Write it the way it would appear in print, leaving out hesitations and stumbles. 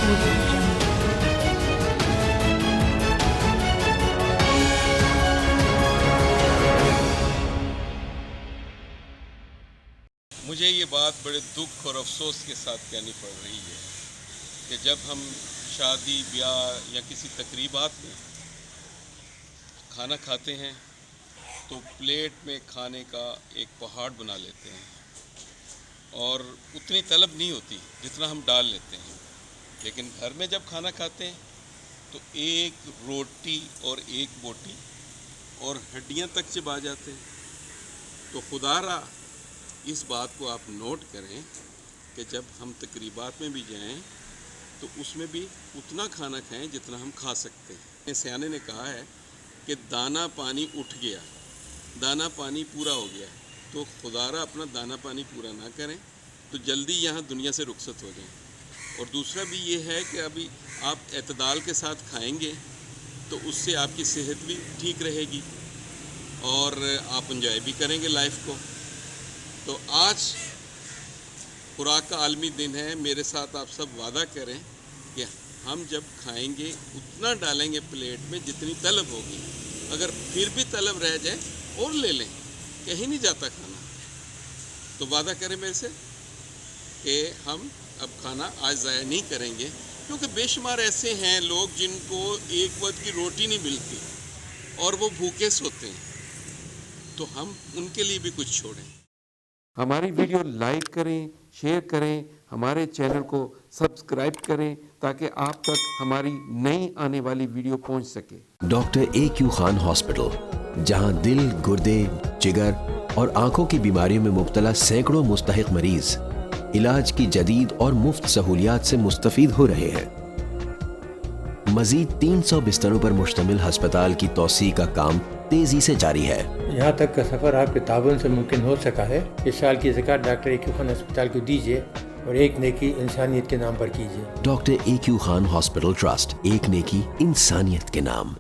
Audio Jungle. مجھے یہ بات بڑے دکھ اور افسوس کے ساتھ کہنی پڑ رہی ہے کہ جب ہم شادی بیاہ یا کسی تقریبات میں کھانا کھاتے ہیں تو پلیٹ میں کھانے کا ایک پہاڑ بنا لیتے ہیں اور اتنی طلب نہیں ہوتی جتنا ہم ڈال لیتے ہیں، لیکن گھر میں جب کھانا کھاتے ہیں تو ایک روٹی اور ایک بوٹی اور ہڈیاں تک چبا جاتے ہیں۔ تو خدا را اس بات کو آپ نوٹ کریں کہ جب ہم تقریبات میں بھی جائیں تو اس میں بھی اتنا کھانا کھائیں جتنا ہم کھا سکتے ہیں۔ سیانے نے کہا ہے کہ دانہ پانی اٹھ گیا، دانہ پانی پورا ہو گیا، تو خدا را اپنا دانہ پانی پورا نہ کریں تو جلدی یہاں دنیا سے رخصت ہو جائیں۔ اور دوسرا بھی یہ ہے کہ ابھی آپ اعتدال کے ساتھ کھائیں گے تو اس سے آپ کی صحت بھی ٹھیک رہے گی اور آپ انجوائے بھی کریں گے لائف کو۔ تو آج خوراک کا عالمی دن ہے، میرے ساتھ آپ سب وعدہ کریں کہ ہم جب کھائیں گے اتنا ڈالیں گے پلیٹ میں جتنی طلب ہوگی، اگر پھر بھی طلب رہ جائے اور لے لیں، کہیں نہیں جاتا کھانا۔ تو وعدہ کریں میرے سے کہ ہم اب کھانا آج ضائع نہیں کریں گے، کیونکہ بے شمار ایسے ہیں لوگ جن کو ایک وقت کی روٹی نہیں ملتی اور وہ بھوکے سوتے ہیں، تو ہم ان کے لیے بھی کچھ چھوڑیں۔ ہماری ویڈیو لائک کریں، شیئر کریں، ہمارے چینل کو سبسکرائب کریں تاکہ آپ تک ہماری نئی آنے والی ویڈیو پہنچ سکے۔ Doctor A.Q. خان ہاسپٹل، جہاں دل، گردے، جگر اور آنکھوں کی بیماریوں میں مبتلا سینکڑوں مستحق مریض علاج کی جدید اور مفت سہولیات سے مستفید ہو رہے ہیں۔ مزید 300 بستروں پر مشتمل ہسپتال کی توسیع کا کام تیزی سے جاری ہے۔ یہاں تک کا سفر آپ کے تعاون سے ممکن ہو سکا ہے۔ اس سال کی زکوٰۃ ڈاکٹر A.Q. خان ہسپتال کو دیجیے اور ایک نیکی انسانیت کے نام پر کیجیے۔ Doctor A.Q. Khan hospital trust, ایک نیکی انسانیت کے نام۔